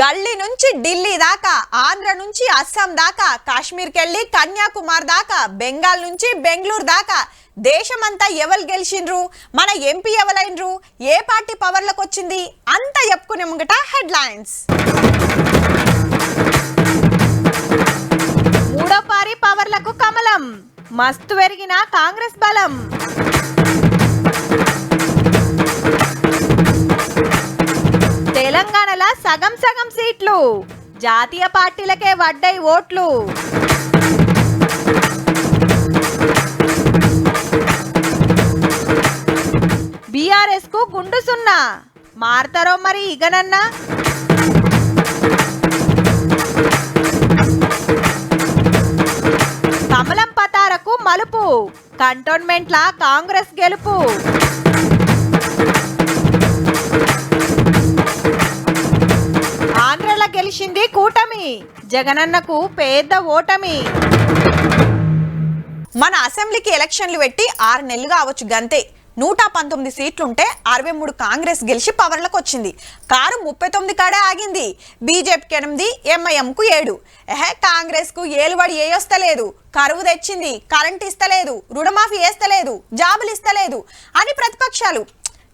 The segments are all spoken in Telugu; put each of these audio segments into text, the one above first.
గల్లీ నుంచి ఢిల్లీ దాకా, ఆంధ్ర నుంచి అస్సాం దాకా, కాశ్మీర్కి వెళ్ళి కన్యాకుమారి దాకా, బెంగాల్ నుంచి బెంగళూరు దాకా దేశమంతా ఎవరు గెలిచిండ్రు, మన ఎంపీ ఎవరైనరు, ఏ పార్టీ పవర్లకు వచ్చింది అంతా చెప్పుకునే ముంగట హెడ్లైన్స్. మూడో పారి పవర్లకు కమలం, మస్తు పెరిగిన కాంగ్రెస్ బలం. తెలంగాణలో సగం సగం సీట్లు, జాతీయ పార్టీలకే వడ్డై ఓట్లు. బీఆర్ఎస్ కు గుండు సున్నా, మారతారో మరి ఇగనన్నా. కమలం పతారకు మలుపు, కంటోన్మెంట్ల కాంగ్రెస్ గెలుపు. ఆంధ్రలో గెలిచింది కూటమి, జగనన్నకు పెద్ద ఓటమి. మన అసెంబ్లీకి ఎలక్షన్లు పెట్టి 6 నెలలు కావచ్చు గంతే. 119 సీట్లుంటే 63 కాంగ్రెస్ గెలిచి పవర్లకు వచ్చింది. కారు 39 కాడే ఆగింది. బీజేపీకి 8, ఎంఐఎంకు 7. కాంగ్రెస్ కు ఏలుబడి ఏయొస్తలేదు, కరువు తెచ్చింది, కరెంట్ ఇస్తలేదు, రుణమాఫీ వేస్తలేదు, జాబులు ఇస్తలేదు అని ప్రతిపక్షాలు.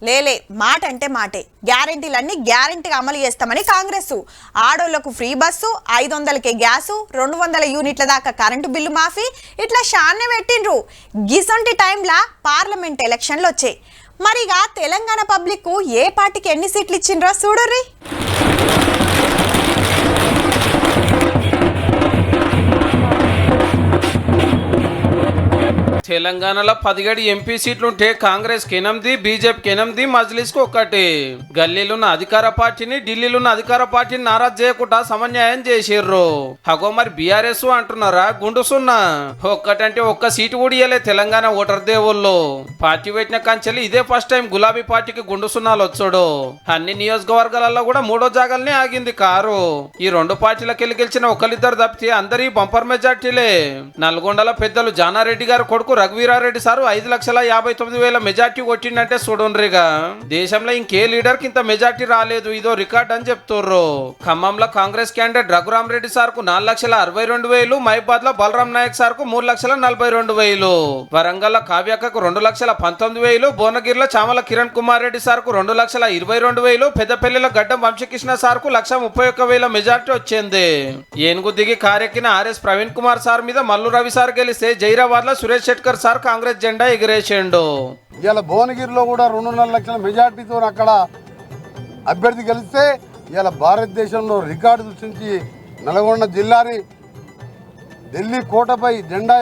లేలే, మాట అంటే మాటే. గ్యారెంటీలన్నీ గ్యారెంటీగా అమలు చేస్తామని కాంగ్రెస్. ఆడోళ్లకు ఫ్రీ బస్సు, 500కే గ్యాసు, 200 యూనిట్ల దాకా కరెంటు బిల్లు మాఫీ, ఇట్లా షాన్నే పెట్టిండ్రు. గిసొంటి టైంలా పార్లమెంట్ ఎలక్షన్లు వచ్చాయి. మరిగా తెలంగాణ పబ్లిక్ ఏ పార్టీకి ఎన్ని సీట్లు ఇచ్చిండ్రో చూడుర్రి. తెలంగాణలో 17 ఎంపీ సీట్లుంటే కాంగ్రెస్ కి 8, బీజేపీకి 8, మజ్లిస్ కు 1. గల్లీలున్న అధికార పార్టీని, ఢిల్లీలున్న అధికార పార్టీని నారాజ్ చేయకుండా సమన్యాయం చేసిర్రు. హగో మరి బీఆర్ఎస్ అంటున్నారా, గుండు సున్నా. ఒక్కటంటే ఒక్క సీటు కూడా ఇయ్యలే తెలంగాణ ఓటర్ దేవుళ్ళు. పార్టీ పెట్టిన కంచెలు ఇదే ఫస్ట్ టైం గులాబీ పార్టీకి గుండు సున్నాలు వచ్చాడు. అన్ని నియోజకవర్గాలలో కూడా 3వ జాగాలనే ఆగింది కారు. ఈ 2 పార్టీలకు గెలిచిన ఒకరిద్దరు తప్పితే అందరి బంపర్ మెజార్టీలే. నల్గొండల పెద్దలు జానారెడ్డి గారు కొడుకు రఘువీరారెడ్డి సారు 5,59,000 మెజార్టీ కొట్టిండంటే చూడండిగా. దేశంలో ఇంకే లీడర్ కి ఇంత మెజార్టీ రాలేదు, ఇదో రికార్డ్ అని చెప్తుర్రు. ఖమ్మంలో కాంగ్రెస్ క్యాండిడేట్ రఘురామ్ రెడ్డి సార్ కు 4,62,000, మహిబాద్ లో బలరాం నాయక్ సార్ కు 3,42,000, వరంగల్ కావ్యక్కకు 2,19,000, భువనగిరిలో చామల కిరణ్ కుమార్ రెడ్డి సార్ కు 2,22,000, పెద్దపల్లిలో గడ్డం వంశకృష్ణ సార్ కు 1,31,000 మెజార్టీ వచ్చింది. ఏనుగు దిగి కారెక్కిన ఆర్ఎస్ ప్రవీణ్ కుమార్ సార్ మీద మల్లు రవి సార్ గెలిస్తే జైరాబాద్ లో సురేష్ శెట్కర్ సార్ కాంగ్రెస్ జెండా ఎగిరేసిండు. ఇలా భువనగిరిలో కూడా 2.5 లక్షల మెజార్టీతో అక్కడ అభ్యర్థి గెలిస్తే ఇలా భారతదేశంలో రికార్డు సృష్టించి నల్గొండ జిల్లాని ఢిల్లీ కోటపై జెండా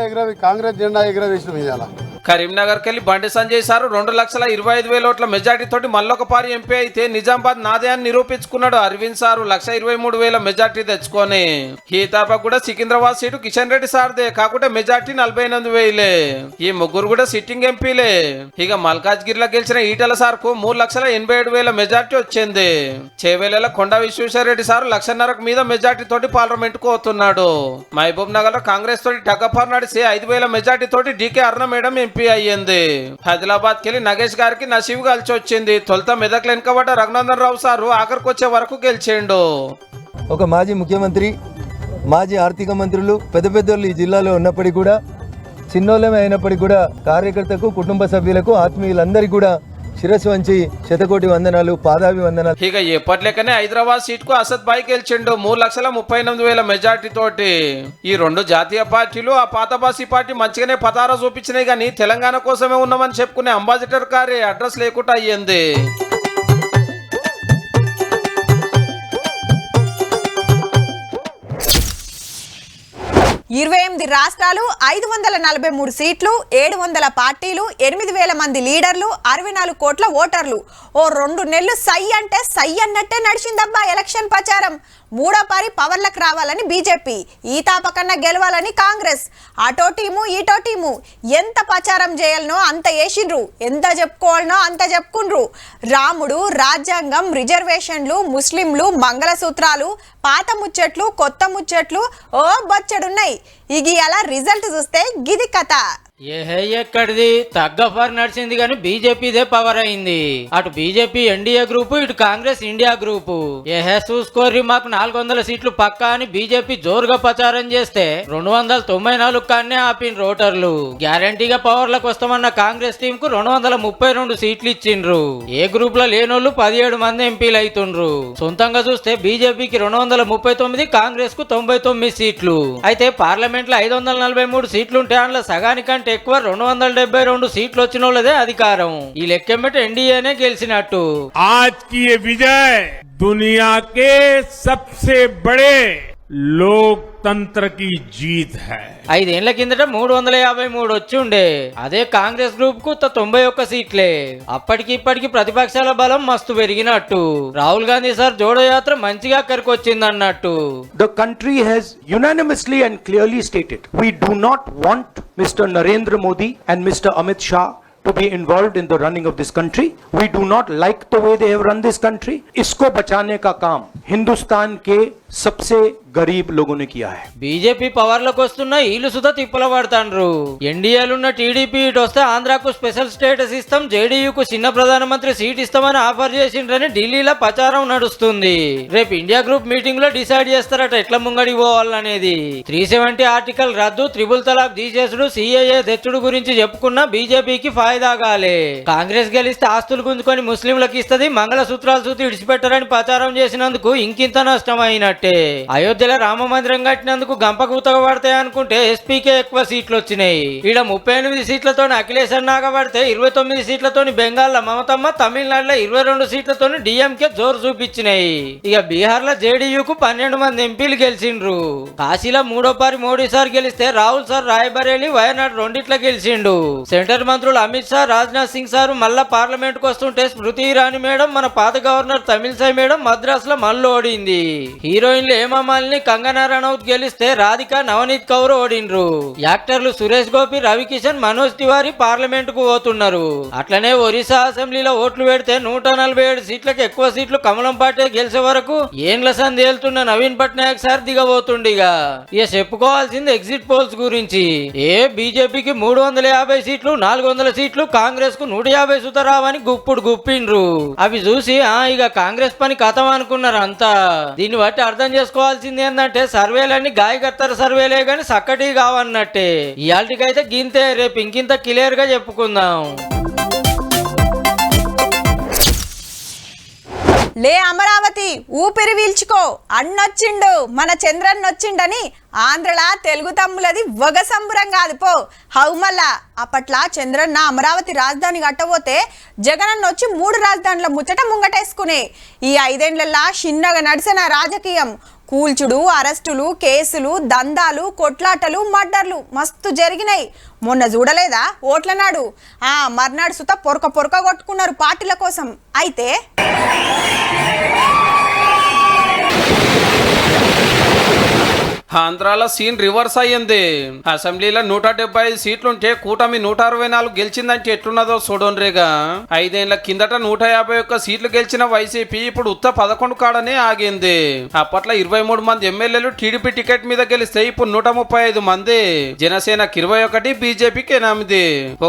కాంగ్రెస్ జెండా ఎగరవేసిన ఇవాళ. కరీంనగర్ కెళ్లి బండి సంజయ్ సార్ 2,25,000 ఓట్ల మెజార్టీ తోటి మళ్ళొక పారి ఎంపీ అయితే నిజామాబాద్ నాదే అని నిరూపించుకున్నాడు. అరవింద్ సారు 1,23,000 మెజార్టీ తెచ్చుకొని. హీతాప కూడా సికింద్రాబాద్ సీటు కిషన్ రెడ్డి సార్దే, కాకుంటే మెజార్టీ 48,000. ఈ ముగ్గురు కూడా సిట్టింగ్ ఎంపీలే. ఇక మల్కాజ్గిరిలో గెలిచిన ఈటల సార్ కు 3,87,000 మెజార్టీ వచ్చింది. చేవేళ్లలో కొండా విశ్వేశ్వరరెడ్డి సార్ 1,50,000 మీద మెజార్టీ తోటి పార్లమెంట్ కు పోతున్నాడు. మహబూబ్ నగర్ లో కాంగ్రెస్ తోటి టగఫర్ నడిచి 5,000 మెజార్టీ తోటి డీకే అరుణ మేడం అయ్యింది. హైదరాబాద్ కెళ్ళి నగేష్ గారికి నసీబు కలిసి వచ్చింది. తొలుత మెదక్లు వెనుకబడ్డ రఘునందన్ రావు సారు ఆఖరికి వచ్చే వరకు గెలిచిండు. ఒక మాజీ ముఖ్యమంత్రి, మాజీ ఆర్థిక మంత్రులు, పెద్దలు ఈ జిల్లాలో ఉన్నప్పటికీ కూడా, చిన్నోళ్ళమే అయినప్పటికీ కూడా కార్యకర్తకు, కుటుంబ సభ్యులకు, ఆత్మీయులందరికీ కూడా శిరస్సు వంచి శతకోటి వందనాలు, పాదాభివందనాలు. ఇక ఎప్పట్లేకనే హైదరాబాద్ సీట్ కు అసద్ బాయ్ గెలిచిండు 3,39,000 మెజార్టీ తోటి. ఈ 2 జాతీయ పార్టీలు, ఆ పాతబాసీ పార్టీ మంచిగానే పతారా చూపించినాయి కానీ తెలంగాణ కోసమే ఉన్నామని చెప్పుకునే అంబాసిడర్ కారే అడ్రస్ లేకుండా అయ్యింది. 28 రాష్ట్రాలు, 543 సీట్లు, 700 పార్టీలు, 8,000 మంది లీడర్లు, 64 కోట్ల ఓటర్లు. ఓ 2 నెలలు సై అంటే సై అన్నట్టే నడిచిందబ్బా ఎలక్షన్ ప్రచారం. 3వ పారి పవర్లకు రావాలని బీజేపీ, ఈ తాపకన్నా గెలవాలని కాంగ్రెస్. అటో టీము ఈటో టీము ఎంత ప్రచారం చేయాలనో అంత వేసిండ్రు, ఎంత చెప్పుకోవాలనో అంత చెప్పుకుండ్రు. రాముడు, రాజ్యాంగం, రిజర్వేషన్లు, ముస్లింలు, మంగళసూత్రాలు, పాత ముచ్చట్లు, కొత్త ముచ్చట్లు ఓ బొచ్చడున్నాయి. ఇగి అలా రిజల్ట్ చూస్తే గిది కథ. ఎక్కడిది తగ్గఫర్ నడిచింది కానీ బీజేపీదే పవర్ అయింది. అటు బీజేపీ ఎన్డీఏ గ్రూపు, ఇటు కాంగ్రెస్ ఇండియా గ్రూపు. చూసుకోర్రి మాకు 400 సీట్లు పక్కా అని బీజేపీ జోరుగా ప్రచారం చేస్తే 294 కాన్నే ఆపిన రోటర్లు. గ్యారంటీగా పవర్లకు వస్తామన్న కాంగ్రెస్ టీం కు 232 సీట్లు ఇచ్చిండ్రు. ఏ గ్రూప్ లో లేనోళ్ళు 17 మంది ఎంపీలు అవుతుండ్రు. సొంతంగా చూస్తే బీజేపీకి 239, కాంగ్రెస్ కు 99 సీట్లు. అయితే పార్లమెంట్ లో 543 సీట్లుంటే అందులో సగానికంటే ఎక్కువ 272 సీట్లు వచ్చిన వాళ్ళదే అధికారం. ఈ లెక్కెమ్మటి ఎన్డీఏనే గెలిచినట్టు. आज की ये विजय दुनिया के सबसे बड़े लोकतंत्र की जीत है. 5 ఏళ్ల కిందట 353 వచ్చి ఉండే. అదే కాంగ్రెస్ గ్రూప్ కు 91 సీట్లే. అప్పటికి ఇప్పటికి ప్రతిపక్షాల బలం మస్తు పెరిగినట్టు. రాహుల్ గాంధీ సార్ జోడో యాత్ర మంచిగా అక్కడికొచ్చింది అన్నట్టు. The country has unanimously and clearly stated we do not want Mr. Narendra Modi and Mr. Amit Shah to be involved in the running of this country. We do not like the way they have run this country. इसको बचाने का काम हिंदुस्तान के सबसे గరీబ్ లోగోనే కియా హై. బీజేపీ పవర్ లోకి వస్తున్న ఈలు సుత తిప్పల పడతాండ్రు. ఎన్డీఏలున్న టీడీపీ ఇటు వస్తే ఆంధ్రాకు స్పెషల్ స్టేటస్ ఇస్తాం, జేడీయూకు చిన్న ప్రధానమంత్రి సీట్ ఇస్తామని ఆఫర్ చేసిండ్రని ఢిల్లీలో ప్రచారం నడుస్తుంది. రేపు ఇండియా గ్రూప్ మీటింగ్ లో డిసైడ్ చేస్తారట ఎట్లా ముంగడి పోవాలనేది. 370 ఆర్టికల్ రద్దు, త్రిబుల్ తలాక్ తీసేసుడు, సిఏఏ తెచ్చుడు గురించి చెప్పుకున్న బీజేపీకి ఫాయిదా కాలే. కాంగ్రెస్ గెలిస్తే ఆస్తులు గుంజుకొని ముస్లింలకు ఇస్తుంది, మంగళసూత్రాలు చూసి ఇడిచిపెట్టారని ప్రచారం చేసినందుకు ఇంకింత నష్టం అయినట్టే. అయోధ్యలో రామ మందిరం కట్టినందుకు గంపకు ఉతక పడతాయి అనుకుంటే ఎస్పీకే ఎక్కువ సీట్లు వచ్చినాయి. ఈడ 38 సీట్లతో అఖిలేష్ అన్నాక పడితే 29 సీట్లతో బెంగాల్లో మమతమ్మ, తమిళనాడులో 22 సీట్లతో డిఎంకే జోరు చూపించినాయి. ఇక బీహార్ లో జేడీయూకు 12 మంది ఎంపీలు గెలిచిండ్రు. కాశీలో 3వ మోడీ సార్ గెలిస్తే రాహుల్ సార్ రాయబరేలి, వయనాడు రెండిట్లో గెలిచిండు. సెంటర్ మంత్రులు అమిత్ షా, రాజ్నాథ్ సింగ్ సార్ మళ్ళా పార్లమెంట్ కు వస్తుంటే స్మృతి ఇరానీ మేడం, మన పాత గవర్నర్ తమిళసై మేడం మద్రాస్ లో మళ్ళీ ఓడింది. హీరోయిన్లు హేమమాలిని, కంగనా రనౌత్ గెలిస్తే రాధిక, నవనీత్ కౌర్ ఓడిండ్రు. యాక్టర్లు సురేష్ గోపి, రవికిషన్, మనోజ్ తివారీ పార్లమెంట్ కు పోతున్నారు. అట్లనే ఒరిస్సా అసెంబ్లీలో ఓట్లు పెడితే 147 సీట్లకు ఎక్కువ సీట్లు కమలం పార్టీ గెలిచే వరకు ఏండ్ల సంది వెళ్తున్న నవీన్ పట్నాయక్ సార్ దిగబోతుండిగా. ఇక చెప్పుకోవాల్సింది ఎగ్జిట్ పోల్స్ గురించి. బీజేపీకి 350 సీట్లు, 400 సీట్లు, కాంగ్రెస్ కు 150 సుతరావని గుప్పిండ్రు. అవి చూసి ఇక కాంగ్రెస్ పని కథం అనుకున్నారు అంతా. దీన్ని బట్టి అర్థం చేసుకోవాల్సింది ఏంటంటే సర్వేలన్నీ గాయకర్తల సర్వేలే గాని సక్కటి కావన్నట్టే. ఇయాల్టికైతే గింతే, రేపు ఇంకింత క్లియర్ గా చెప్పుకుందాం. లే అమరావతి ఊపిరి పీల్చుకో, అన్నొచ్చిండు మన చంద్రన్ వచ్చిండని ఆంధ్రలా తెలుగు తమ్ములది వగ సంబురం కాదు పో. హౌమల్లా అప్పట్లా చంద్రన్న అమరావతి రాజధాని కట్టబోతే జగనన్న వచ్చి 3 రాజధానుల ముచ్చట ముంగటేసుకునే. ఈ 5 ఏళ్లలా చిన్నగా నడిచిన రాజకీయం కూల్చుడు, అరెస్టులు, కేసులు, దందాలు, కొట్లాటలు, మర్డర్లు మస్తు జరిగినాయి. మొన్న చూడలేదా ఓట్ల నాడు? మర్నాడు సుత పొరక కొట్టుకున్నారు పార్టీల కోసం. అయితే ఆంధ్రాలో సీన్ రివర్స్ అయ్యింది. అసెంబ్లీలో 175 సీట్లుంటే కూటమి 164 గెలిచిందంటే ఎట్లున్నదో చూడండిగా. 5 ఏళ్ల కిందట 151 సీట్లు గెలిచిన వైసీపీ ఇప్పుడు ఉత్త 11 కాడనే ఆగింది. అప్పట్లో 23 మంది ఎమ్మెల్యేలు టీడీపీ టికెట్ మీద గెలిస్తే ఇప్పుడు 135 మంది. జనసేనకి 21, బీజేపీకి 8.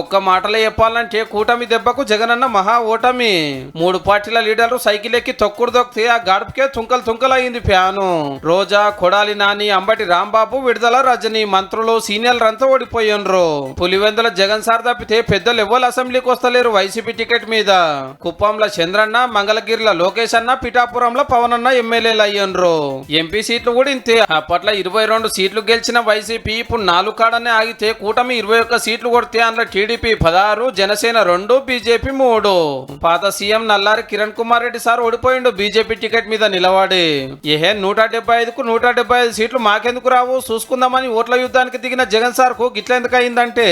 ఒక్క మాటలో చెప్పాలంటే కూటమి దెబ్బకు జగనన్న మహా ఓటమి. 3 పార్టీల లీడర్లు సైకిల్ ఎక్కి తొక్కుడు దొక్కితే ఆ గడుపుకే తుంకలయ్యింది ఫ్యాను. రోజా, కొడాలి నాని, అంబటి రాంబాబు, విడుదల రజని మంత్రులు సీనియర్లంతా ఓడిపోయినరు. పులివెందుల జగన్ సార్ తప్పితే పెద్దలు ఎవ్వరు అసెంబ్లీకి వస్తలేరు వైసీపీ టికెట్ మీద. కుప్పంలో చంద్రన్న, మంగళగిరిలో లోకేష్ అన్న, పిఠాపురంలో పవన్ అన్న ఎమ్మెల్యేలు అయ్యన్రు. ఎంపీ సీట్లు కూడా ఇంతే. అప్పట్లో 22 సీట్లు గెలిచిన వైసీపీ ఇప్పుడు 4 కాడనే ఆగితే కూటమి 21 సీట్లు కొడితే అందులో టీడీపీ 16, జనసేన 2, బీజేపీ 3. పాత సీఎం నల్లారి కిరణ్ కుమార్ రెడ్డి సార్ ఓడిపోయిండు బీజేపీ టికెట్ మీద నిలబడి. 175కు 175 సీట్లు మాకెందుకు రావు చూసుకుందామని ఓట్ల యుద్ధానికి దిగిన జగన్ సార్ కు గిట్లెందుకు అయిందంటే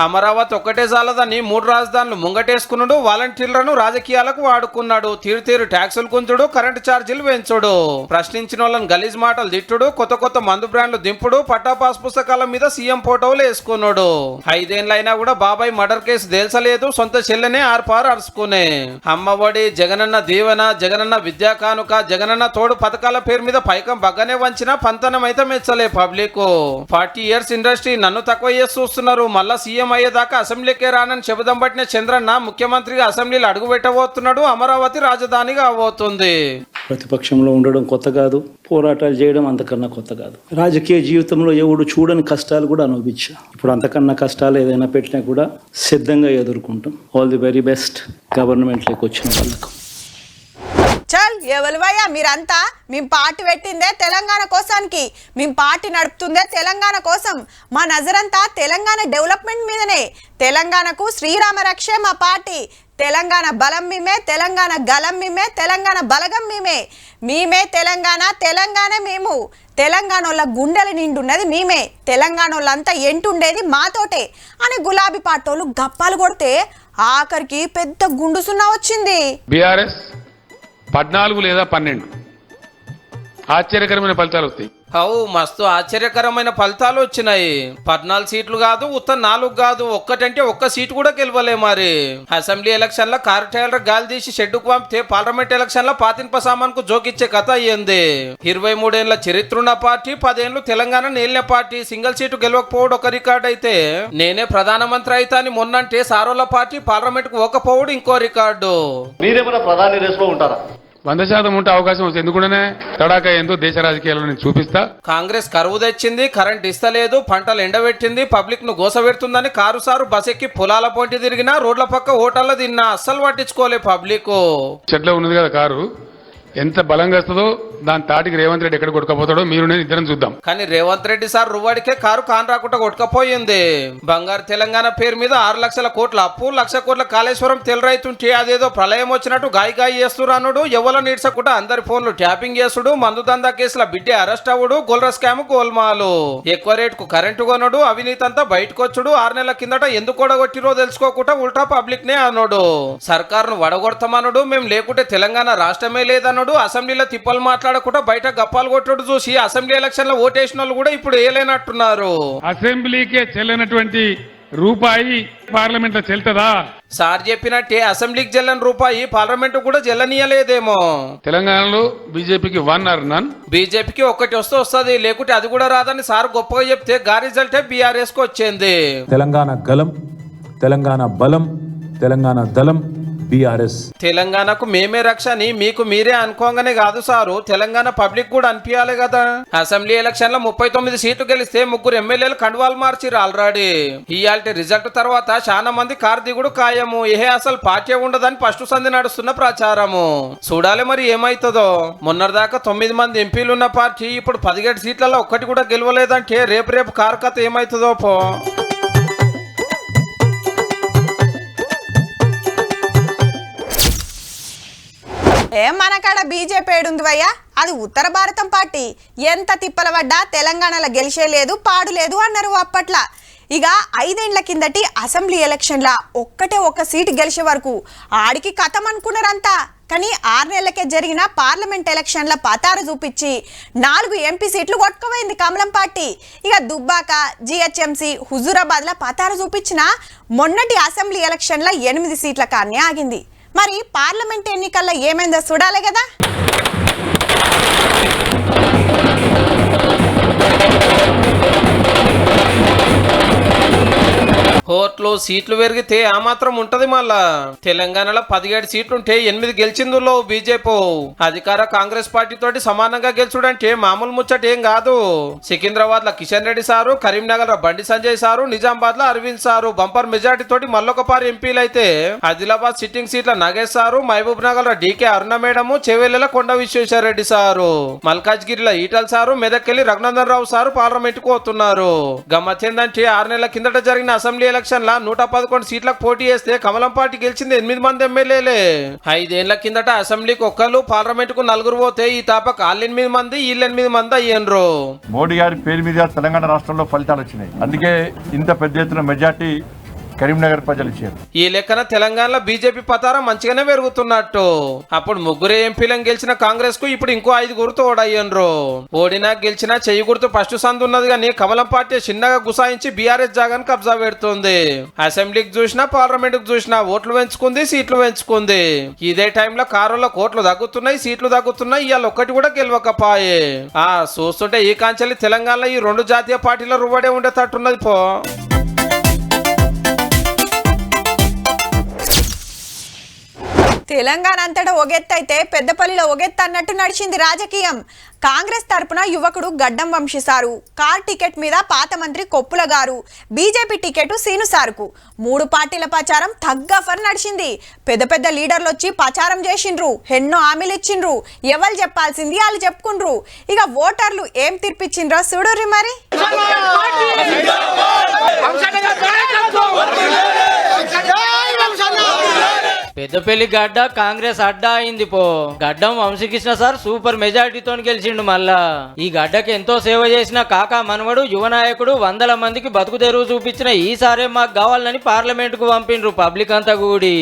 అమరావతి ఒక్కటే చాలదని 3 రాజధానులు ముంగటేసుకున్నాడు. వాలంటీర్లను రాజకీయాలకు వాడుకున్నాడు. తీరు ట్యాక్సులు గుంజుడు, కరెంటు ఛార్జీలు పెంచుడు, ప్రశ్నించిన వాళ్ళని గలీజ్ మాటలు తిట్టుడు, కొత్త మందు బ్రాండ్లు దింపుడు, పట్టాపాస్ పుస్తకాల మీద సీఎం ఫోటోలు వేసుకున్నాడు. 5 ఏళ్ళైనా కూడా బాబాయ్ మర్డర్ కేసు తేల్చలేదు. సొంత చెల్లెనే ఆర్పారు అరుచుకునే. అమ్మఒడి, జగనన్న దీవెన, జగనన్న విద్యా కానుక, జగనన్న తోడు పథకాల పేరు మీద పైకం బగ్గనే వంచిన పంతనం అయితే మెచ్చలే పబ్లిక్. 40 years ఇండస్ట్రీ నన్ను తక్కువ చేసి చూస్తున్నారు. మళ్ళా సీఎం అయ్యేదాకా అసెంబ్లీకే రానని శబదం పట్టిన చంద్రన్న ముఖ్యమంత్రిగా అసెంబ్లీలో అడుగు పెట్టబోతున్నాడు. అమరావతి రాజధానిగా అవబోతుంది. ప్రతిపక్షంలో ఉండడం కొత్త కాదు, పోరాటాలు చేయడం అంతకన్నా కొత్త కాదు. రాజకీయ జీవితంలో ఎవడు చూడని కష్టాలు కూడా అనుభవించా. ఇప్పుడు అంతకన్నా కష్టాలు ఏదైనా పెట్టినా కూడా సిద్ధంగా ఎదుర్కొంటాం. ఆల్ ది వెరీ బెస్ట్ గవర్నమెంట్లోకి వచ్చిన వాళ్ళకు. చల్ ఎవరివయ్యా మీరంతా? మేము పార్టీ పెట్టిందే తెలంగాణ కోసానికి, మేము పార్టీ నడుపుతుందే తెలంగాణ కోసం. మా నజరంతా తెలంగాణ డెవలప్మెంట్ మీదనే. తెలంగాణకు శ్రీరామ రక్షే మా పార్టీ. తెలంగాణ బలం మేమే, తెలంగాణ గలం మేమే, తెలంగాణ బలగం మేమే. మేమే తెలంగాణ, తెలంగాణ మేము. తెలంగాణ వాళ్ళ గుండెల నిండున్నది మేమే. తెలంగాణ వాళ్ళంతా ఎంటుండేది మాతోటే అని గులాబీ పాటోళ్ళు గప్పాలు కొడితే ఆఖరికి పెద్ద గుండు సున్నా వచ్చింది. బీఆర్ఎస్ 14 లేదా 12 ఆశ్చర్యకరమైన ఫలితాలు వస్తాయి. అవు మస్తు ఆశ్చర్యకరమైన ఫలితాలు వచ్చినాయి. 14 సీట్లు కాదు, ఉత్త 4 కాదు, ఒక్కటంటే ఒక్క సీటు కూడా గెలవలే. మరి అసెంబ్లీ ఎలక్షన్ లో కారు టైలర్ గాలి తీసి షెడ్డుకు పంపితే పార్లమెంట్ ఎలక్షన్ లో పాతింప సామాన్ కు జోకిచ్చే కథ అయ్యింది. 23 ఏళ్ల చరిత్ర ఉన్న పార్టీ, 10 ఏళ్లు తెలంగాణ నేలిన పార్టీ సింగిల్ సీటు గెలవకపోవడం ఒక రికార్డు అయితే, నేనే ప్రధానమంత్రి అయితే అని మొన్నంటే సారోల పార్టీ పార్లమెంట్ కు పోకపోవడం ఇంకో రికార్డు. మీరేమైనా ప్రధాని రేస్ లో ఉంటారా? 100% ఉంటే అవకాశం వస్తుంది. ఎందుకంటే తడాక ఏందో దేశ రాజకీయాల్లో నేను చూపిస్తా. కాంగ్రెస్ కరువు తెచ్చింది, కరెంట్ ఇస్తలేదు, పంటలు ఎండబెట్టింది, పబ్లిక్ ను గోసపెడుతుందని కారు సారు బస్ ఎక్కి పొలాల పొంటి తిరిగినా, రోడ్ల పక్క హోటల్లో తిన్నా, అస్సలు పట్టించుకోలే పబ్లిక్. చెట్లో ఉన్నది కదా కారు, ఎంత బలంగా వస్తుందో దాని తాటికి రేవంత్ రెడ్డి ఎక్కడ కొట్టుకపోతాడో మీరు నేను ఇద్దరం చూద్దాం. కానీ రేవంత్ రెడ్డి సార్ రువ్వాడికే కారు కాన్ రాకుండా కొట్టుకపోయింది. బంగారు తెలంగాణ పేరు మీద 6 లక్షల కోట్ల అప్పు, 1 లక్ష కోట్ల కాళేశ్వరం తెలరైతుంటే అదేదో ప్రళయం వచ్చినట్టు గాయి చేస్తురానుడు, ఎవరో నీడ్చకుండా అందరి ఫోన్లు ట్యాపింగ్ చేసుడు, మందు దందా కేసుల బిడ్డే అరెస్ట్ అవ్వడు, గొల్ర స్కామ్ గోల్మాలు, ఎక్కువ రేటుకు కరెంటు కొనడు, అవినీతి అంతా బయటకు వచ్చుడు, 6 నెలల కిందట ఎందుకు కొడగొట్టిరో తెలుసుకోకుండా ఉల్టా పబ్లిక్ నే అన్నాడు. సర్కారును వడగొడతామన్నాడు, మేము లేకుంటే తెలంగాణ రాష్ట్రమే లేదన్నాడు. అసెంబ్లీలో తిప్పలు మాట్లాడకుండా బయట గప్పాలు కొట్టుడు చూసి అసెంబ్లీ ఎలక్షన్ లో ఓటేసిన వాళ్ళు కూడా ఇప్పుడు వేయలేనట్టున్నారు. అసెంబ్లీకే చెల్లనటువంటి రూపాయి పార్లమెంట్ లో చెల్తదా? సార్ చెప్పినట్టే అసెంబ్లీకి చెల్లని రూపాయి పార్లమెంట్ కూడా చెల్లనీయలేదేమో. తెలంగాణలో బీజేపీకి 1 or none. బీజేపీకి ఒక్కటి వస్తుంది, లేకుంటే అది కూడా రాదని సార్ గొప్పగా చెప్తే గా రిజల్టే బీఆర్ఎస్ కు వచ్చింది. తెలంగాణ గలం, తెలంగాణ బలం, తెలంగాణ దళం బీఆర్ఎస్. తెలంగాణకు మేమే రక్ష అని మీకు మీరే అనుకోగానే కాదు సారు, తెలంగాణ పబ్లిక్ కూడా అనిపించాలి కదా. అసెంబ్లీ ఎలక్షన్ లో 39 సీట్లు గెలిస్తే 3 ఎమ్మెల్యేలు కండువాలు మార్చిరు ఆల్రెడీ. ఇయాల్టి రిజల్ట్ తర్వాత చాలా మంది కారు దిగుడు ఖాయము, ఏ అసలు పార్టీ ఉండదని ఫస్ట్ సంధి నడుస్తున్న ప్రచారము. చూడాలి మరి ఏమైతుందో. మొన్నటిదాకా 9 మంది ఎంపీలు ఉన్న పార్టీ ఇప్పుడు 17 సీట్లలో ఒక్కటి కూడా గెలవలేదంటే రేపు కారు కథ ఏమైతుందో పో. మనకాడ బీజేపీ ఏడుంది వయ్యా, అది ఉత్తర భారతం పార్టీ. ఎంత తిప్పల పడ్డా తెలంగాణలో గెలిచే లేదు, పాడు లేదు అన్నారు అప్పట్లా. ఇక 5 ఏళ్ల కిందటి అసెంబ్లీ ఎలక్షన్ల ఒక్క సీటు గెలిచే వరకు ఆడికి కథం అనుకున్నారంతా. కానీ 6 నెలలకే జరిగిన పార్లమెంట్ ఎలక్షన్ల పతారు చూపించి 4 ఎంపీ సీట్లు కొట్టుకుపోయింది కమలం పార్టీ. ఇక దుబ్బాక, జిహెచ్ఎంసీ, హుజూరాబాద్ ల పతారు చూపించిన మొన్నటి అసెంబ్లీ ఎలక్షన్ల 8 సీట్ల కానే ఆగింది. మరి పార్లమెంట్ ఎన్నికల్లో ఏమైందో చూడాలి కదా. కోర్టులో సీట్లు పెరిగితే ఆ మాత్రం ఉంటది. మళ్ళా తెలంగాణలో 17 సీట్లుంటే 8 గెలిచిందులో బీజేపీ అధికార కాంగ్రెస్ పార్టీ తోటి సమానంగా గెలుచుడంటే మామూలు ముచ్చట ఏం కాదు. సికింద్రాబాద్ లో కిషన్ రెడ్డి సారు, కరీంనగర్ లో బండి సంజయ్ సారు, నిజామాబాద్ లో అరవింద్ సారు బంపర్ మెజార్టీ తోటి మళ్ళొకపారి ఎంపీలు అయితే, ఆదిలాబాద్ సిట్టింగ్ సీట్ల నగేష్ సారు, మహబూబ్ నగర్ లో డీకే అరుణ మేడము, చెవెల్లెల కొండ విశ్వేశ్వర రెడ్డి సారు, మల్కాజ్గిరిలో Etela sir, మెదక్కెళ్లి Raghunandan Rao sir parliament కు పోతున్నారు. గమ్మత్తేందంటే 6 నెలల కిందట జరిగిన అసెంబ్లీ ఎలక్షన్ లా 111 సీట్లకు పోటీ చేస్తే కమలం పార్టీ గెలిచింది 8 మంది ఎమ్మెల్యేలే. 5 ఏళ్ల కిందట అసెంబ్లీకి ఒక్కరు, పార్లమెంట్ కు 4 పోతే ఈ తాపక 8 మంది, 8 మంది అయ్యారు. మోడీ గారి పేరు మీద తెలంగాణ రాష్ట్రంలో ఫలితాలు వచ్చినాయి. అందుకే ఇంత పెద్ద ఎత్తున మెజార్టీ కరీంనగర్ ప్రజలు ఇచ్చారు. ఈ లెక్కన తెలంగాణలో బీజేపీ పతారం మంచిగానే పెరుగుతున్నట్టు. అప్పుడు 3 ఎంపీలను గెలిచిన కాంగ్రెస్ కు ఇప్పుడు ఇంకో 5 తోడయ్యండ్రు. ఓడినా గెలిచినా చెయ్యి గుర్తు ఫస్ట్ సందు ఉన్నది కానీ కమలం పార్టీ చిన్నగా గుసాయించి బీఆర్ఎస్ జాగాను కబ్జా పెడుతుంది. అసెంబ్లీకి చూసినా పార్లమెంట్ కు చూసినా ఓట్లు పెంచుకుంది, సీట్లు పెంచుకుంది. ఇదే టైంలో కారులో కోట్లు తగ్గుతున్నాయి, సీట్లు తగ్గుతున్నాయి. ఇవాళ ఒక్కటి కూడా గెలవకపాయే. చూస్తుంటే ఈ కాంచెల్లి తెలంగాణలో ఈ 2 జాతీయ పార్టీల రువ్వడే ఉండేటట్టున్నది పో. తెలంగాణ అంతటా ఒగెత్తైతే పెద్దపల్లిలో ఒగెత్త అన్నట్టు నడిచింది రాజకీయం. కాంగ్రెస్ తరపున యువకుడు గడ్డం వంశీసారు కార్ టికెట్ మీద పాత మంత్రి కొప్పుల గారు, బీజేపీ టికెట్ సీను సారుకు 3 పార్టీల ప్రచారం తగ్గఫర్ నడిచింది. పెద్ద లీడర్లు వచ్చి ప్రచారం చేసిండ్రు, ఎన్నో హామీలు ఇచ్చిండ్రు. ఎవరు చెప్పాల్సింది వాళ్ళు చెప్పుకుండ్రు. ఇక ఓటర్లు ఏం తీర్పిచ్చిండ్రో చూడుర్రి మరి. పెద్దపల్లి గడ్డ కాంగ్రెస్ అడ్డా అయింది పో. గడ్డం వంశీకృష్ణ సార్ సూపర్ మెజారిటీతో గెలిచిండు. మళ్ళా ఈ గడ్డకి ఎంతో సేవ చేసిన కాకా మనవడు యువ నాయకుడు 100 మందికి బతుకు తెరువు చూపించిన ఈసారే మాకు కావాలని పార్లమెంట్ కు పంపిండ్రు. పబ్లిక్ అంతా కూడి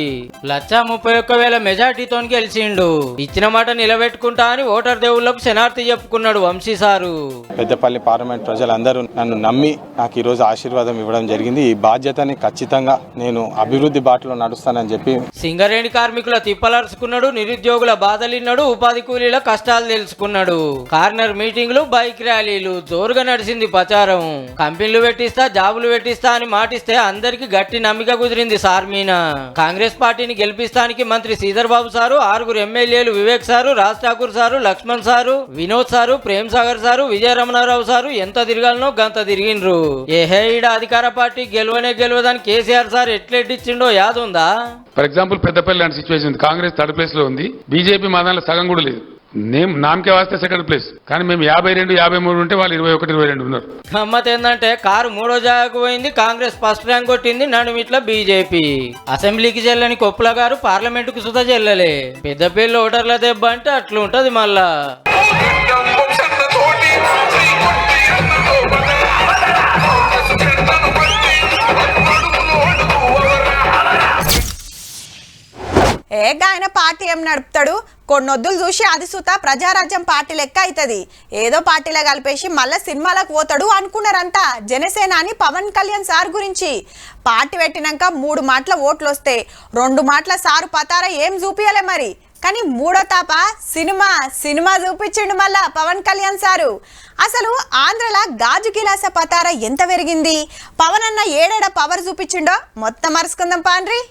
131,000 మెజారిటీతో గెలిచిండు. ఇచ్చిన మాట నిలబెట్టుకుంటా అని ఓటర్ దేవుళ్లకు శనార్థి చెప్పుకున్నాడు వంశీ సారు. పెద్దపల్లి పార్లమెంట్ ప్రజలందరూ నన్ను నమ్మి నాకు ఈ రోజు ఆశీర్వాదం ఇవ్వడం జరిగింది. ఈ బాధ్యతని ఖచ్చితంగా నేను అభివృద్ధి బాటలో నడుస్తానని చెప్పి సింగరేణి కార్మికుల తిప్పలరుచుకున్నాడు, నిరుద్యోగుల బాధలిన్నాడు, ఉపాధి కూలీల కష్టాలు తెలుసుకున్నాడు. కార్నర్ మీటింగ్లు, బైక్ ర్యాలీలు జోరుగా నడిచింది ప్రచారం. కంపెనీలు పెట్టిస్తా, జాబులు పెట్టిస్తా అని మాటిస్తే అందరికి గట్టి నమ్మిక కుదిరింది సార్ మీన. కాంగ్రెస్ పార్టీని గెలిపిస్తానికి మంత్రి శ్రీధర్ బాబు సారు, 6 ఎమ్మెల్యేలు Vivek sir, Raj Thakur sir, Laxman sir, Vinod sir, Prem Sagar sir, Vijaya Ramana Rao sir ఎంత తిరగాలనో గంత తిరిగిండ్రు. ఈడ అధికార పార్టీ గెలవదని కేసీఆర్ సార్ ఎట్లెట్టిచ్చిండో యాదుందా? ఫర్ ఎగ్జాంపుల్ పెద్దపల్లి లాంటి సిచ్యువేషన్ ఉంది. కాంగ్రెస్ 3rd ప్లేస్ లో ఉంది, బీజేపీ మా దాంట్లో సగం కూడా లేదు. నామకే వాస్తే 2nd ప్లేస్, కానీ మేము 52, 53 ఉంటే వాళ్ళు 21, 22 ఉన్నారు. గమ్మత్ ఏంటంటే కారు 3వ జాగాకు పోయింది, కాంగ్రెస్ ఫస్ట్ ర్యాంక్ కొట్టింది, నడుమిట్ల బీజేపీ. అసెంబ్లీకి చెల్లని కొప్పుల గారు పార్లమెంట్ కు సుధా చెల్లలే. పెద్దపల్లి ఓటర్ల దెబ్బ అంటే అట్లుంటది మళ్ళా. ఆయన పార్టీ ఏం నడుపుతాడు, కొన్నొద్దులు చూసి అది సుత ప్రజారాజ్యం పార్టీ లెక్క అవుతుంది. ఏదో పార్టీలో కలిపేసి మళ్ళీ సినిమాలకు పోతాడు అనుకున్నారంతా. జనసేన అని పవన్ కళ్యాణ్ సార్ గురించి పార్టీ పెట్టినాక 3 మాటల ఓట్లు వస్తే 2 మాటల సారు పతారా ఏం చూపియలే మరి. కానీ 3వ తాప సినిమా చూపించిండు మళ్ళా పవన్ కళ్యాణ్ సారు. అసలు ఆంధ్రలో గాజు గిలాస పతారా ఎంత పెరిగింది, పవన్ అన్న ఏడేడ పవర్ చూపించిండో మొత్తం మరుసుకుందాం పాండ్రి.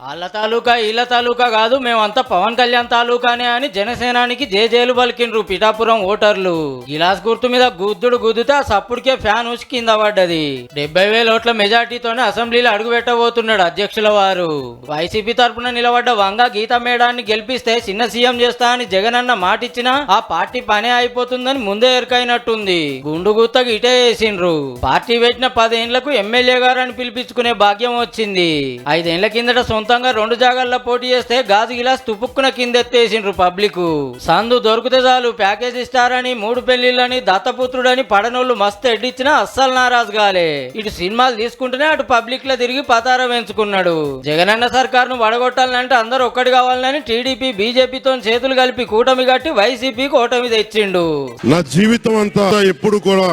వాళ్ళ తాలూకా వీళ్ళ తాలూకా కాదు, మేమంతా పవన్ కళ్యాణ్ తాలూకానే అని జనసేనానికి జేజేలు పలికిండ్రు పిఠాపురం ఓటర్లు. గిలాస్ గుర్తు మీద గుద్దితే ఆ సప్పుడికే ఫ్యాన్ ఉచి కింద పడ్డది. 70,000 ఓట్ల మెజార్టీతోనే అసెంబ్లీలో అడుగు పెట్టబోతున్నాడు అధ్యక్షుల వారు. వైసీపీ తరఫున నిలబడ్డ వంగ గీతా మేడాన్ని గెలిపిస్తే చిన్న సీఎం చేస్తా అని జగన్ అన్న మాటిచ్చినా ఆ పార్టీ పనే అయిపోతుందని ముందే ఎరకైనట్టుంది. గుండు గుత్తగా ఇటే వేసిండ్రు. పార్టీ పెట్టిన 10 ఏళ్లకు ఎమ్మెల్యే గారు అని పిలిపించుకునే భాగ్యం వచ్చింది. 5 ఏళ్ల కిందట సొంతంగా 2 జాగాల్లో పోటీ చేస్తే గాజు గిలాస్ తుపుక్కున కిందెత్తేసిండ్రు పబ్లిక్. సందు దొరికితే చాలు ప్యాకేజ్ ఇస్తారని, 3 పెళ్లిళ్ళని, దత్తపుత్రుడని పడనోళ్ళు మస్తు ఎడ్డిచ్చినా అస్సలు నారాజు కాలే. ఇటు సినిమాలు తీసుకుంటూనే అటు పబ్లిక్ లో తిరిగి పతారం ఎంచుకున్నాడు. జగనన్న సర్కారును వడగొట్టాలంటే అందరూ ఒక్కటి కావాలని టీడీపీ బీజేపీతో చేతులు కలిపి కూటమి కట్టి వైసీపీకి ఓటమి తెచ్చిండు. నా జీవితం అంతా ఎప్పుడు కూడా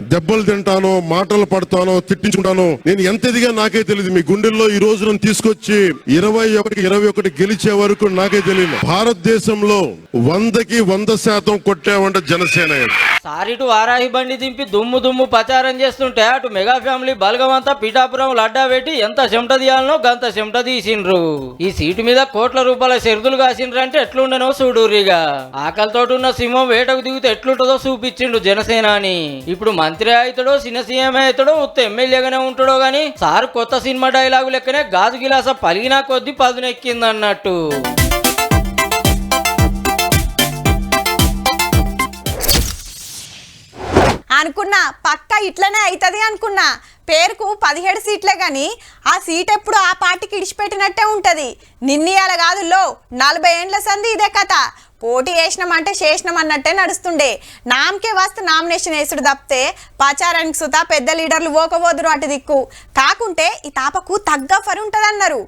దెబ్బలు తింటానో, మాటలు పడతానో, తిట్టించుకుంటానో, నేను ఎంత ఎదిగా నాకే తెలియదు. మీ గుండెల్లో ఈ రోజు నన్ను తీసుకొచ్చి 21 గెలిచే వరకు నాకే తెలియదు. భారతదేశంలో 100కి 100% కొట్టామంటే జనసేన. సారిటు వారాహి బండి దింపి దుమ్ము ప్రచారం చేస్తుంటే అటు మెగా ఫ్యామిలీ బలగమంతా పిఠాపురం లడ్డా పెట్టి ఎంత చెమట తీయాలనో గంత చెమట తీసిండ్రు. ఈ సీటు మీద కోట్ల రూపాయల షరతులు కాసిండ్రు అంటే ఎట్లుండనో చూడురిగా. ఆకలితోటి ఉన్న సింహం వేటకు దిగితే ఎట్లుంటుందో చూపించిండు జనసేనాని. ఇప్పుడు మంత్రి అవుతాడో, చిన్న సీఎం అవుతాడో, ఉత్త ఎమ్మెల్యేగానే ఉంటాడో గాని సార్ కొత్త సినిమా డైలాగు లెక్కనే గాజు గిలాస పలిగినా కొద్ది పదునెక్కిందన్నట్టు. అనుకున్నా పక్క ఇట్లనే అవుతుంది అనుకున్నా. పేరుకు 17 సీట్లే కానీ ఆ సీట్ ఎప్పుడు ఆ పార్టీకి ఇడిచిపెట్టినట్టే ఉంటుంది. నిన్నయాల కాదుల్లో 40 ఏండ్ల సంది ఇదే కథ. పోటీ చేసినామంటే చేసినాం అన్నట్టే నడుస్తుండే. నామకే వాస్తే నామినేషన్ వేసుడు తప్పితే ప్రచారానికి సుతా పెద్ద లీడర్లు ఓకపోదురు అటు దిక్కు. కాకుంటే ఈ తాపకు తగ్గ ఫర్ ఉంటదన్నారు.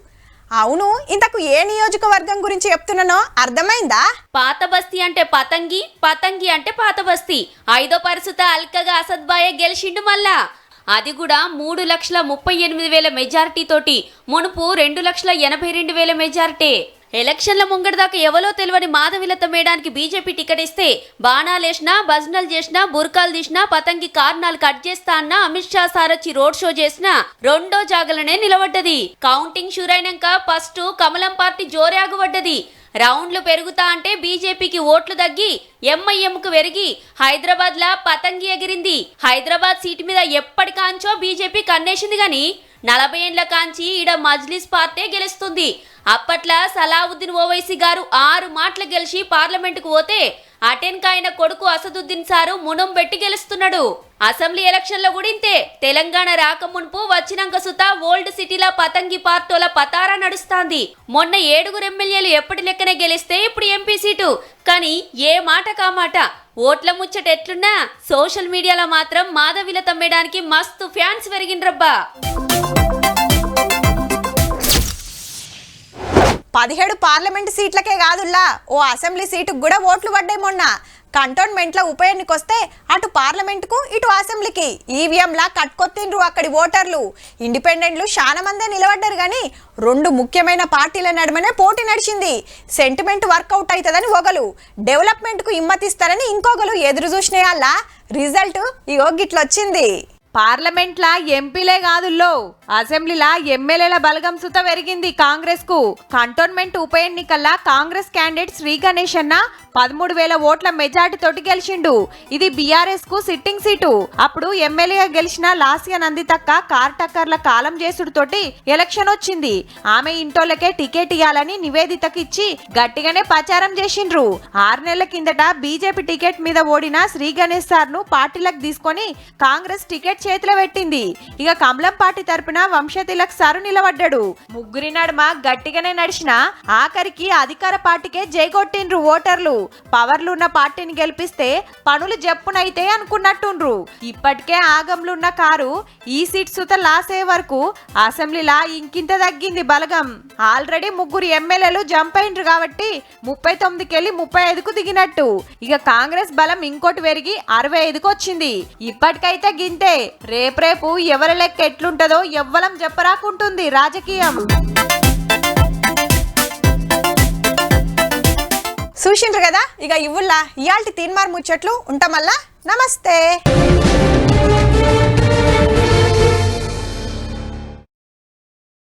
అవును, ఇంతకు ఏ నియోజకవర్గం గురించి చెప్తున్నానో అర్థమైందా? పాత బస్తీ అంటే పతంగి, పతంగి అంటే పాత బస్తీ. 5వ పరిస్థితి అల్కగా అసద్బాయే గెలిచిండు మళ్ళా. అది కూడా 3,38,000 మెజారిటీ తోటి. మునుపు 2,82,000 మెజారిటీ. ఎలక్షన్ల ముంగడిదాకా ఎవరో తెలియని మాధవిలత మేడానికి బీజేపీ టికెట్ ఇస్తే బాణాలేసినా, భజనలు చేసినా, బుర్కాలు తీసినా, పతంగి కారణాలు కట్ చేస్తా అన్న అమిత్ షా సారొచ్చి రోడ్ షో చేసినా రెండో జాగలనే నిలబడ్డది. కౌంటింగ్ షూరైనాక ఫస్ట్ కమలం పార్టీ జోరే ఆగుబడ్డది. రౌండ్లు పెరుగుతా అంటే బీజేపీకి ఓట్లు తగ్గి ఎంఐఎంకు పెరిగి హైదరాబాద్ లా పతంగి ఎగిరింది. హైదరాబాద్ సీటు మీద ఎప్పటికాంచో బీజేపీ కన్నేసింది గాని 40 ఏండ్ల కాంచి ఈడ మజ్లిస్ పార్టీ గెలుస్తుంది. అప్పట్లా సలావుద్దీన్ ఓవైసీ గారు 6 మాటలు గెలిచి పార్లమెంటుకు పోతే అటెన్కాయన కొడుకు అసదుద్దీన్ సారు మునం పెట్టి గెలుస్తున్నాడు. అసెంబ్లీ ఎలక్షన్లో కూడా ఇంతే. తెలంగాణ రాకమునుపు వచ్చినాక సుతా ఓల్డ్ సిటీల పతంగి పార్టీల పతారా నడుస్తాంది. మొన్న 7 ఎమ్మెల్యేలు ఎప్పటి లెక్కనే గెలిస్తే ఇప్పుడు ఎంపీ సీటు. కానీ ఏ మాట కామాట ఓట్ల ముచ్చట ఎట్లున్నా సోషల్ మీడియాలో మాత్రం మాధవిల తమ్మేయడానికి మస్తు ఫ్యాన్స్ పెరిగిండ్రబ్బా. 17 పార్లమెంట్ సీట్లకే కాదుల్లా, ఓ అసెంబ్లీ సీటుకు కూడా ఓట్లు పడ్డాయి. మొన్న కంటోన్మెంట్లో ఉప ఎన్నికొస్తే అటు పార్లమెంటుకు ఇటు అసెంబ్లీకి ఈవీఎంలా కట్టుకొత్తిండ్రు అక్కడి ఓటర్లు. ఇండిపెండెంట్లు చాలా మందే నిలబడ్డారు కానీ 2 ముఖ్యమైన పార్టీల నడుమనే పోటీ నడిచింది. సెంటిమెంట్ వర్కౌట్ అవుతుందని ఒకరు, డెవలప్మెంట్కు ఇమ్మతిస్తారని ఇంకొకరు ఎదురు చూసినాయల్లా. రిజల్ట్ ఇగో గిట్లొచ్చింది. పార్లమెంట్లా ఎంపీలే కాదుల్లో, అసెంబ్లీలా ఎమ్మెల్యేల బలగం సుత పెరిగింది కాంగ్రెస్ కు. కంటోన్మెంట్ ఉప ఎన్నికల్లా కాంగ్రెస్ క్యాండిడేట్ శ్రీ గణేష్ అన్న 13,000 ఓట్ల మెజార్టీ తోటి గెలిచిండు. ఇది బీఆర్ఎస్ కు సిట్టింగ్ సీటు. అప్పుడు ఎమ్మెల్యేగా గెలిచిన లాస్య నందితక్క కార్ టక్కర్ల కాలం చేసుడు తోటి ఎలక్షన్ వచ్చింది. ఆమె ఇంటోళ్ళకే టికెట్ ఇవ్వాలని నివేదితకి ఇచ్చి గట్టిగానే ప్రచారం చేసిండ్రు. 6 నెలల కిందట బీజేపీ టికెట్ మీద ఓడిన శ్రీ గణేష్ సార్ ను పార్టీలకు తీసుకొని కాంగ్రెస్ టికెట్ చేతిలో పెట్టింది. ఇక కమలం పార్టీ తరపున వంశతిలక్ సారు నిలబడ్డాడు. ముగ్గురి నడుమ గట్టిగానే నడిచిన ఆఖరికి అధికార పార్టీకే జైకొట్టిండ్రు ఓటర్లు. పవర్లు ఉన్న పార్టీని గెలిపిస్తే పనులు జప్పునైతే అనుకున్నట్టుండ్రు. ఇప్పటికే ఆగంలున్న కారు ఈ సీట్ సుత లాస్ అయ్యే వరకు అసెంబ్లీలా ఇంకింత తగ్గింది బలగం. ఆల్రెడీ 3 ఎమ్మెల్యేలు జంప్ అయిండ్రు కాబట్టి 39కెళ్ళి 35కు దిగినట్టు. ఇక కాంగ్రెస్ బలం ఇంకోటి పెరిగి 65కు వచ్చింది. ఇప్పటికైతే గింతే. రేపు ఎవరి లెక్క ఎట్లుంటదో ఎవ్వలం చెప్పరాకుంటుంది రాజకీయం. చూసిండ్రు కదా, ఇక ఇవ్వుల్లా ఇయాల్టి తీన్మార్ ముచ్చట్లు ఉంటామల్లా. నమస్తే.